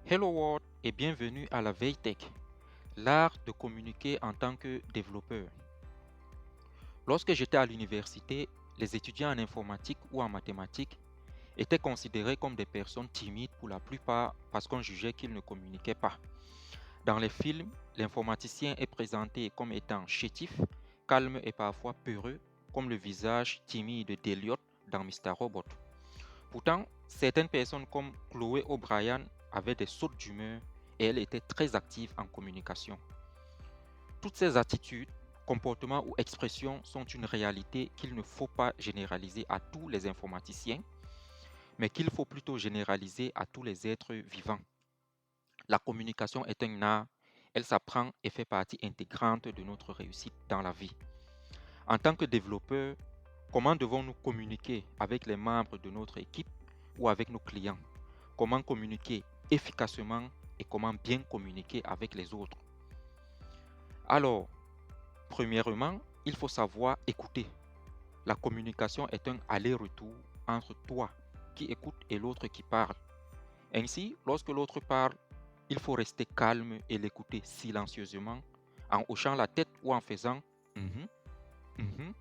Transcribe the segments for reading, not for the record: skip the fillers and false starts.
Hello World et bienvenue à la Veille Tech, l'art de communiquer en tant que développeur. Lorsque j'étais à l'université, les étudiants en informatique ou en mathématiques étaient considérés comme des personnes timides pour la plupart parce qu'on jugeait qu'ils ne communiquaient pas. Dans les films, l'informaticien est présenté comme étant chétif, calme et parfois peureux, comme le visage timide d'Elliot dans Mr. Robot. Pourtant, certaines personnes comme Chloé O'Brien avaient des sautes d'humeur et elle était très active en communication. Toutes ces attitudes, comportements ou expressions sont une réalité qu'il ne faut pas généraliser à tous les informaticiens, mais qu'il faut plutôt généraliser à tous les êtres vivants. La communication est un art, elle s'apprend et fait partie intégrante de notre réussite dans la vie. En tant que développeur, comment devons-nous communiquer avec les membres de notre équipe ou avec nos clients? Comment communiquer efficacement et comment bien communiquer avec les autres? Alors, premièrement, il faut savoir écouter. La communication est un aller-retour entre toi qui écoute et l'autre qui parle. Ainsi, lorsque l'autre parle, il faut rester calme et l'écouter silencieusement en hochant la tête ou en faisant mhm, mhm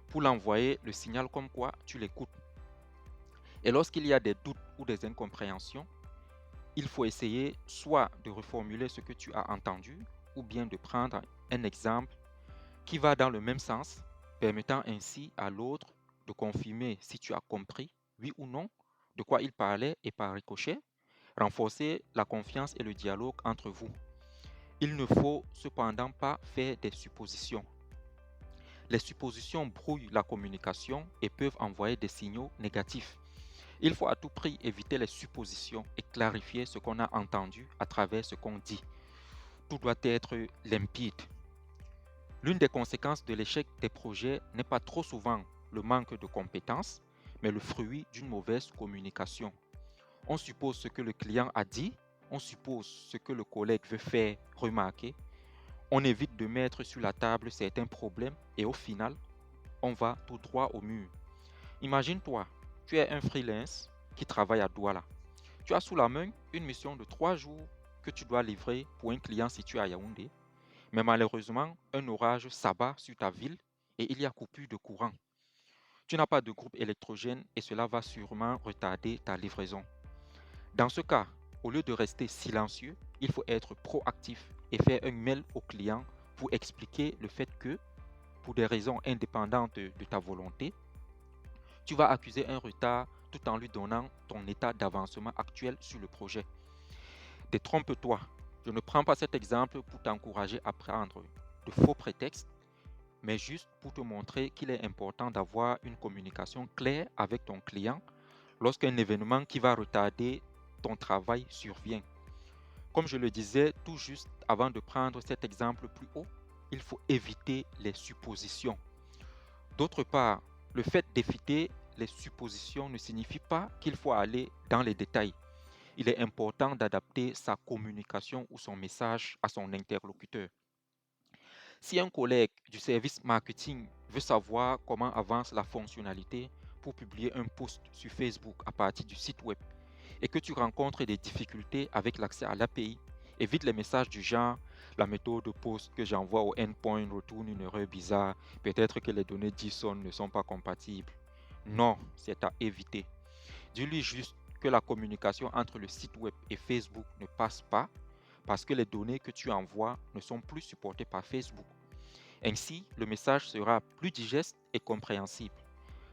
pour l'envoyer le signal comme quoi tu l'écoutes. Et lorsqu'il y a des doutes ou des incompréhensions, il faut essayer soit de reformuler ce que tu as entendu ou bien de prendre un exemple qui va dans le même sens, permettant ainsi à l'autre de confirmer si tu as compris, oui ou non, de quoi il parlait et par ricochet, renforcer la confiance et le dialogue entre vous. Il ne faut cependant pas faire des suppositions. Les suppositions brouillent la communication et peuvent envoyer des signaux négatifs. Il faut à tout prix éviter les suppositions et clarifier ce qu'on a entendu à travers ce qu'on dit. Tout doit être limpide. L'une des conséquences de l'échec des projets n'est pas trop souvent le manque de compétences, mais le fruit d'une mauvaise communication. On suppose ce que le client a dit, on suppose ce que le collègue veut faire remarquer, on évite de mettre sur la table certains problèmes et au final, on va tout droit au mur. Imagine-toi, tu es un freelance qui travaille à Douala. Tu as sous la main une mission de 3 jours que tu dois livrer pour un client situé à Yaoundé. Mais malheureusement, un orage s'abat sur ta ville et il y a coupure de courant. Tu n'as pas de groupe électrogène et cela va sûrement retarder ta livraison. Dans ce cas, au lieu de rester silencieux, il faut être proactif et faire un mail au client pour expliquer le fait que, pour des raisons indépendantes de ta volonté, tu vas accuser un retard tout en lui donnant ton état d'avancement actuel sur le projet. Détrompe-toi, je ne prends pas cet exemple pour t'encourager à prendre de faux prétextes, mais juste pour te montrer qu'il est important d'avoir une communication claire avec ton client lorsqu'un événement qui va retarder ton travail survient. Comme je le disais tout juste avant de prendre cet exemple plus haut, il faut éviter les suppositions. D'autre part, le fait d'éviter les suppositions ne signifie pas qu'il faut aller dans les détails. Il est important d'adapter sa communication ou son message à son interlocuteur. Si un collègue du service marketing veut savoir comment avance la fonctionnalité pour publier un post sur Facebook à partir du site web et que tu rencontres des difficultés avec l'accès à l'API, évite les messages du genre la méthode de post que j'envoie au endpoint retourne une erreur bizarre, peut-être que les données JSON ne sont pas compatibles. Non, c'est à éviter. Dis-lui juste que la communication entre le site web et Facebook ne passe pas parce que les données que tu envoies ne sont plus supportées par Facebook. Ainsi, le message sera plus digeste et compréhensible.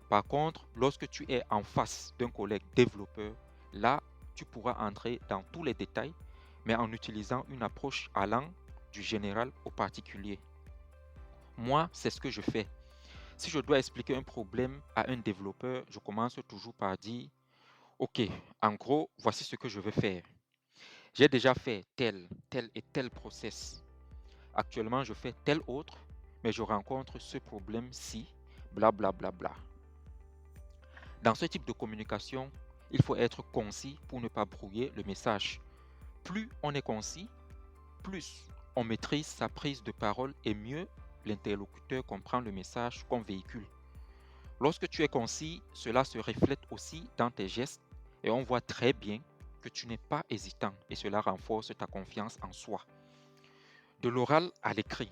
Par contre, lorsque tu es en face d'un collègue développeur, là, tu pourras entrer dans tous les détails, mais en utilisant une approche allant du général au particulier. Moi, c'est ce que je fais. Si je dois expliquer un problème à un développeur, je commence toujours par dire, OK, en gros, voici ce que je veux faire. J'ai déjà fait tel et tel process. Actuellement, je fais tel autre, mais je rencontre ce problème-ci, bla bla bla bla. Dans ce type de communication, il faut être concis pour ne pas brouiller le message. Plus on est concis, plus on maîtrise sa prise de parole et mieux l'interlocuteur comprend le message qu'on véhicule. Lorsque tu es concis, cela se reflète aussi dans tes gestes et on voit très bien que tu n'es pas hésitant et cela renforce ta confiance en soi. De l'oral à l'écrit.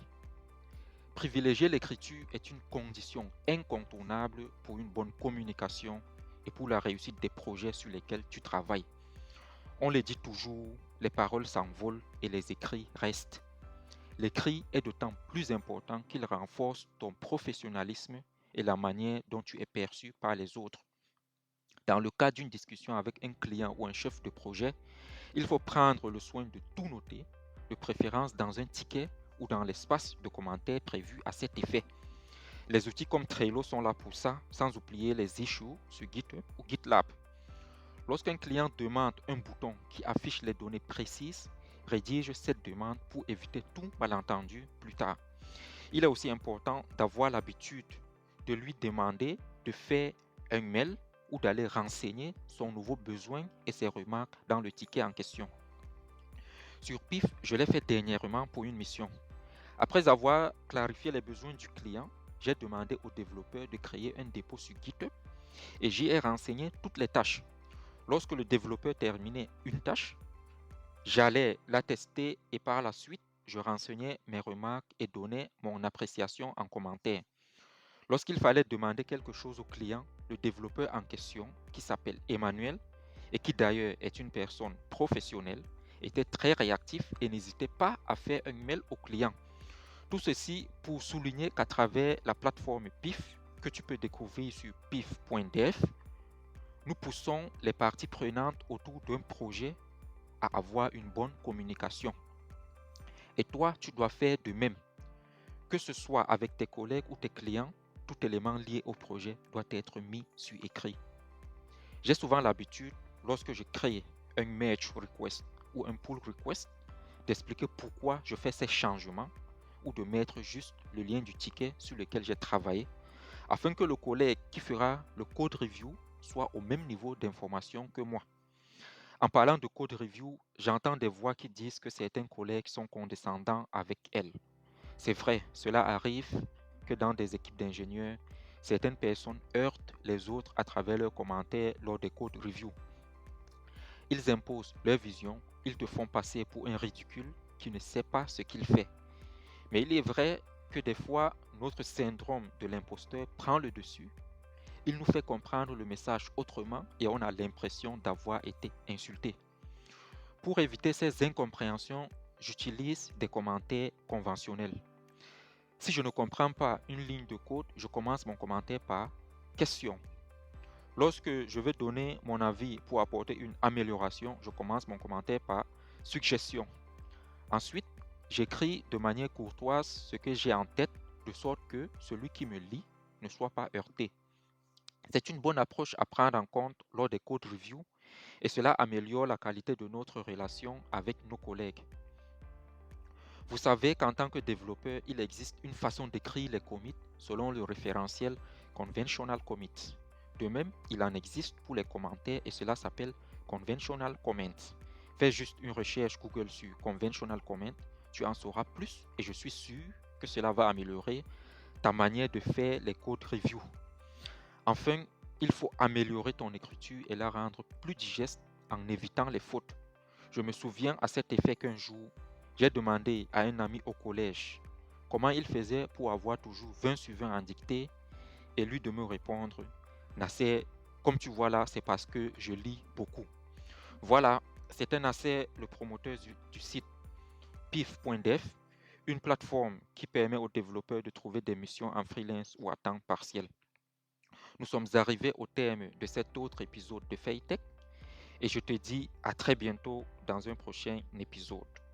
Privilégier l'écriture est une condition incontournable pour une bonne communication et pour la réussite des projets sur lesquels tu travailles. On le dit toujours, les paroles s'envolent et les écrits restent. L'écrit est d'autant plus important qu'il renforce ton professionnalisme et la manière dont tu es perçu par les autres. Dans le cas d'une discussion avec un client ou un chef de projet, il faut prendre le soin de tout noter, de préférence dans un ticket ou dans l'espace de commentaires prévu à cet effet. Les outils comme Trello sont là pour ça, sans oublier les issues sur GitHub ou GitLab. Lorsqu'un client demande un bouton qui affiche les données précises, rédige cette demande pour éviter tout malentendu plus tard. Il est aussi important d'avoir l'habitude de lui demander de faire un mail ou d'aller renseigner son nouveau besoin et ses remarques dans le ticket en question. Sur PIF, je l'ai fait dernièrement pour une mission. Après avoir clarifié les besoins du client, j'ai demandé au développeur de créer un dépôt sur GitHub et j'y ai renseigné toutes les tâches. Lorsque le développeur terminait une tâche, j'allais la tester et par la suite, je renseignais mes remarques et donnais mon appréciation en commentaire. Lorsqu'il fallait demander quelque chose au client, le développeur en question, qui s'appelle Emmanuel et qui d'ailleurs est une personne professionnelle, était très réactif et n'hésitait pas à faire un mail au client. Tout ceci pour souligner qu'à travers la plateforme PIF, que tu peux découvrir sur pif.dev, nous poussons les parties prenantes autour d'un projet à avoir une bonne communication. Et toi, tu dois faire de même. Que ce soit avec tes collègues ou tes clients, tout élément lié au projet doit être mis sur écrit. J'ai souvent l'habitude, lorsque je crée un merge request ou un pull request, d'expliquer pourquoi je fais ces changements ou de mettre juste le lien du ticket sur lequel j'ai travaillé afin que le collègue qui fera le code review soit au même niveau d'information que moi. En parlant de code review, j'entends des voix qui disent que certains collègues sont condescendants avec elle. C'est vrai, cela arrive que dans des équipes d'ingénieurs, certaines personnes heurtent les autres à travers leurs commentaires lors des code reviews. Ils imposent leur vision, ils te font passer pour un ridicule qui ne sait pas ce qu'il fait. Mais il est vrai que des fois, notre syndrome de l'imposteur prend le dessus. Il nous fait comprendre le message autrement et on a l'impression d'avoir été insulté. Pour éviter ces incompréhensions, j'utilise des commentaires conventionnels. Si je ne comprends pas une ligne de code, je commence mon commentaire par question. Lorsque je veux donner mon avis pour apporter une amélioration, je commence mon commentaire par suggestion. Ensuite, j'écris de manière courtoise ce que j'ai en tête, de sorte que celui qui me lit ne soit pas heurté. C'est une bonne approche à prendre en compte lors des code reviews et cela améliore la qualité de notre relation avec nos collègues. Vous savez qu'en tant que développeur, il existe une façon d'écrire les commits selon le référentiel Conventional Commit. De même, il en existe pour les commentaires et cela s'appelle Conventional Comment. Fais juste une recherche Google sur Conventional Comment, tu en sauras plus et je suis sûr que cela va améliorer ta manière de faire les code reviews. Enfin, il faut améliorer ton écriture et la rendre plus digeste en évitant les fautes. Je me souviens à cet effet qu'un jour, j'ai demandé à un ami au collège comment il faisait pour avoir toujours 20 sur 20 en dictée et lui de me répondre, Nasser, comme tu vois là, c'est parce que je lis beaucoup. Voilà, c'était Nasser, le promoteur du site pif.dev, une plateforme qui permet aux développeurs de trouver des missions en freelance ou à temps partiel. Nous sommes arrivés au terme de cet autre épisode de Faytech et je te dis à très bientôt dans un prochain épisode.